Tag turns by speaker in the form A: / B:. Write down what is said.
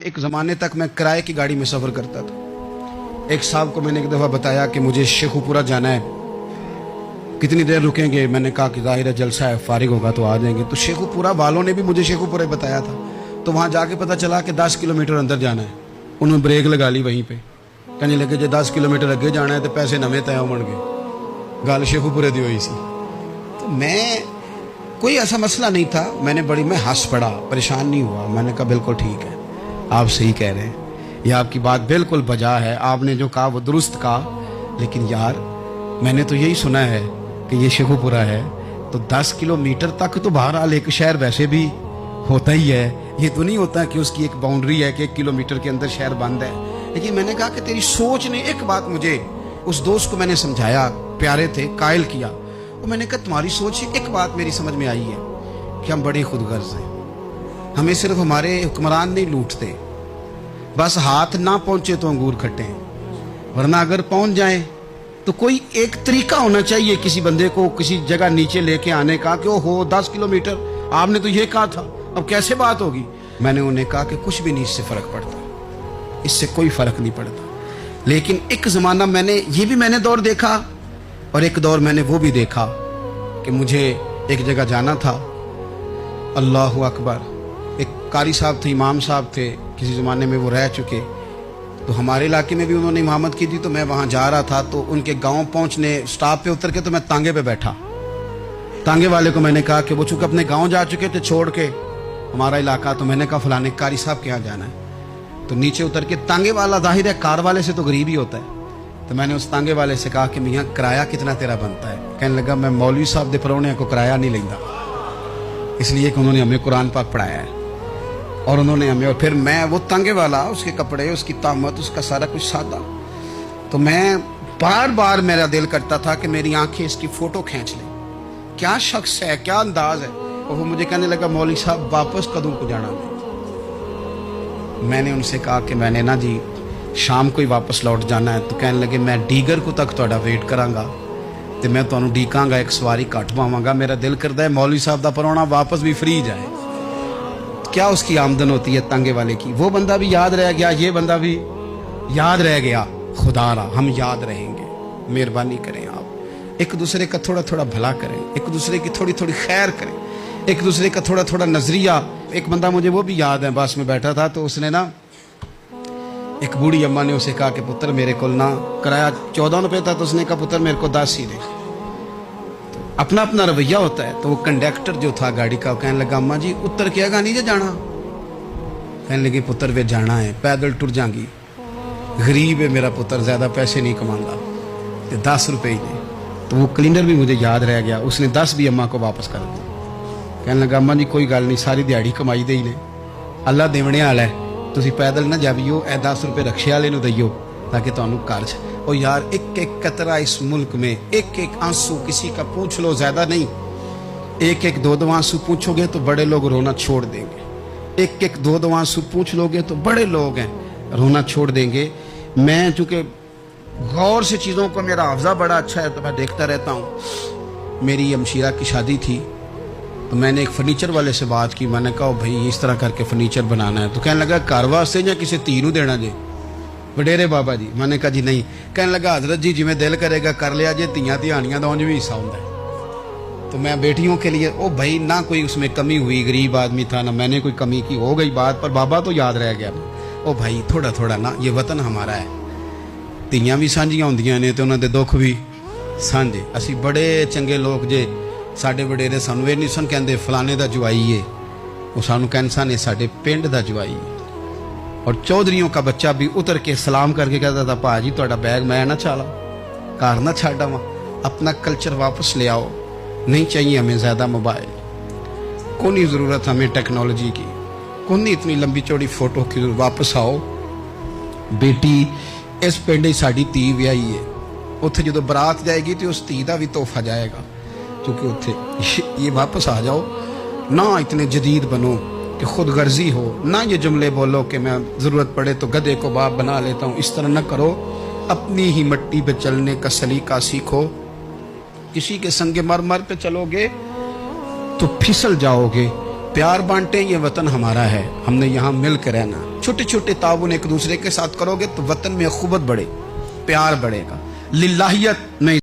A: एक ज़माने तक मैं किराए की गाड़ी में सफ़र करता था। एक साहब को मैंने एक दफ़ा बताया कि मुझे शेखुपुरा जाना है, कितनी देर रुकेंगे? मैंने कहा कि ज़ाहिर है जलसा है, फारिग होगा तो आ जाएंगे। तो शेखुपुरा वालों ने भी मुझे शेखुपुरा बताया था, तो वहाँ जाके पता चला कि 10 किलोमीटर अंदर जाना है। उन्होंने ब्रेक लगा ली वहीं पे, कहने लगे जो 10 किलोमीटर अगे जाना है तो पैसे नवे तय होण गए। गल शेखुपुरे दी हुई सी। तो मैं कोई ऐसा मसला नहीं था, मैं हंस पड़ा, परेशान नहीं हुआ। मैंने कहा बिल्कुल ठीक है, आप सही कह रहे हैं, यह आपकी बात बिल्कुल बजा है, आपने जो कहा वो दुरुस्त कहा। लेकिन यार मैंने तो यही सुना है कि ये शेखुपुरा है, तो 10 किलोमीटर तक तो बहरहाल एक शहर वैसे भी होता ही है। ये तो नहीं होता कि उसकी एक बाउंड्री है कि 1 किलोमीटर के अंदर शहर बंद है। लेकिन मैंने कहा कि तेरी सोच ने एक बात मुझे, उस दोस्त को मैंने समझाया, प्यारे थे, कायल किया। और मैंने कहा तुम्हारी सोच से एक बात मेरी समझ में आई है कि हम बड़ी खुदगर्ज हैं। हमें सिर्फ हमारे हुक्मरान नहीं लूटते, बस हाथ ना पहुंचे तो अंगूर खट्टे हैं, वरना अगर पहुंच जाए तो कोई एक तरीका होना चाहिए किसी बंदे को किसी जगह नीचे लेके आने का कि हो 10 किलोमीटर आपने तो ये कहा था, अब कैसे बात होगी? मैंने उन्हें कहा कि कुछ भी नहीं इससे फर्क पड़ता, इससे कोई फर्क नहीं पड़ता। लेकिन एक जमाना मैंने दौर देखा, और एक दौर मैंने वो भी देखा कि मुझे एक जगह जाना था। अल्लाहु अकबर, एक कारी साहब थे, इमाम साहब थे, किसी ज़माने में वो रह चुके, तो हमारे इलाके में भी उन्होंने इमामत की थी। तो मैं वहाँ जा रहा था, तो उनके गांव पहुँचने स्टॉप पे उतर के तो मैं तांगे पे बैठा। तांगे वाले को मैंने कहा कि वो चूँकि अपने गांव जा चुके थे छोड़ के हमारा इलाका, तो मैंने कहा फलाने कारी साहब के यहाँ जाना है। तो नीचे उतर के, तांगे वाला जाहिर है कार वाले से तो गरीब ही होता है, तो मैंने उस तांगे वाले से कहा कि मियाँ किराया कितना तेरा बनता है? कहने लगा मैं मौलवी साहब दे परौने को किराया नहीं लेंदा, इसलिए कि उन्होंने हमें कुरान पाक पढ़ाया है और उन्होंने हमें। और फिर मैं वो तांगे वाला, उसके कपड़े, उसकी तामत, उसका सारा कुछ सादा, तो मैं बार बार मेरा दिल करता था कि मेरी आंखें इसकी फोटो खींच लें, क्या शख्स है, क्या अंदाज है। और वो मुझे कहने लगा मौलवी साहब वापस कदों को जाना है? मैंने उनसे कहा कि मैंने ना जी शाम को ही वापस लौट जाना है। तो कहने लगे मैं डीगर को तक तुहाडा वेट करांगा ते मैं तुहानू डीकांगा, एक सवारी घट पावांगा। मेरा दिल करता है मौलवी साहब दा परौना वापस भी फ्री जाए। क्या उसकी आमदन होती है तांगे वाले की? वो बंदा भी याद रह गया, ये बंदा भी याद रह गया। खुदा रा हम याद रहेंगे। मेहरबानी करें आप, एक दूसरे का थोड़ा थोड़ा भला करें, एक दूसरे की थोड़ी थोड़ी खैर करें, एक दूसरे का थोड़ा थोड़ा नजरिया। एक बंदा मुझे वो भी याद है, बस में बैठा था, तो उसने ना, एक बूढ़ी अम्मा ने उसे कहा कि पुत्र मेरे को ना किराया 14 रुपये था, तो उसने कहा पुत्र मेरे को 10 ही दे। तो अपना अपना रवैया होता है। तो वो कंडक्टर जो था गाड़ी का, कहने लगा अम्मा जी उतर के आगा नहीं जाना? कहने लगी पुत्र वे जाना है, पैदल टुर जाएंगी, गरीब है मेरा पुत्र, ज्यादा पैसे नहीं कमांगा, तो 10 रुपये ही दे। तो वो क्लीनर भी मुझे याद रह गया, उसने 10 भी अम्मा को वापस कर दिया। कहने लगा अम्मा जी कोई गल नहीं, सारी दिहाड़ी कमाई दे ही ने, अल्लाह देवने वाला है, तुसी पैदल ना जावियो, ए 10 रुपये रक्शे वाले नूं दईयो ताकि तुहानू घर च। और यार एक एक कतरा इस मुल्क में, एक एक आंसू किसी का पूछ लो, ज्यादा नहीं, एक एक दो दो आंसू पूछोगे तो बड़े लोग रोना छोड़ देंगे। एक एक दो दो आंसू पूछ लोगे तो बड़े लोग हैं रोना छोड़ देंगे। मैं चूँकि गौर से चीज़ों को, मेरा हाफजा बड़ा अच्छा है तो मैं देखता रहता हूँ। मेरी हमशीरा की शादी थी, तो मैंने एक फर्नीचर वाले से बात की। मैंने कहा भाई इस तरह करके फर्नीचर बनाना है। तो कहने लगा घर वास्ते या किसी धी नूं देना जे? वडेरे बाबा जी। मैंने कहा जी नहीं। कहने लगा हजरत जी जिवें दिल करेगा कर लिया जे, धीयां धियानियां दा उंज भी हिस्सा हुंदा है। तो मैं बेटियों के लिए, ओ भाई ना कोई उसमें कमी हुई, गरीब आदमी था ना मैंने कोई कमी की, हो गई बात, पर बाबा तो याद रह गया। ओ भाई थोड़ा थोड़ा ना, ये वतन हमारा है, धीयां भी सांझियां हुंदियां ने ते उन्हां दे दुख भी सांझे। असी बड़े चंगे लोग जे, साडे वडेरे सानू ये नहीं सन कहंदे फलाने दा जवाई है, वो सानू कहंदे सन साडे पिंड दा जवाई है। और चौधरियों का बच्चा भी उतर के सलाम करके कहता था भाजी तुहाडा बैग मैं ना चाला, घर ना छाड़ा वहाँ, अपना कल्चर वापस ले आओ। नहीं चाहिए हमें ज़्यादा मोबाइल, कौन ही ज़रूरत हमें टेक्नोलॉजी की, कौन ही इतनी लंबी चौड़ी फोटो की, वापस आओ। बेटी इस पिंड ही साडी धी विआही है, उत्थे जो बरात जाएगी तो उस धी का भी तोहफा जाएगा, क्योंकि उत्थे ये वापस आ जाओ ना, इतने जदीद बनो कि खुद गर्जी हो ना, ये जुमले बोलो कि मैं ज़रूरत पड़े तो गधे को बाप बना लेता हूँ, इस तरह न करो। अपनी ही मट्टी पे चलने का सलीका सीखो। किसी के संगे मर मर पे चलोगे तो फिसल जाओगे। प्यार बांटे, ये वतन हमारा है, हमने यहाँ मिल कर रहना। چھوٹے چھوٹے تعاون ایک دوسرے کے ساتھ کرو گے تو وطن میں اخوت بڑھے، پیار بڑھے گا، للہیت میں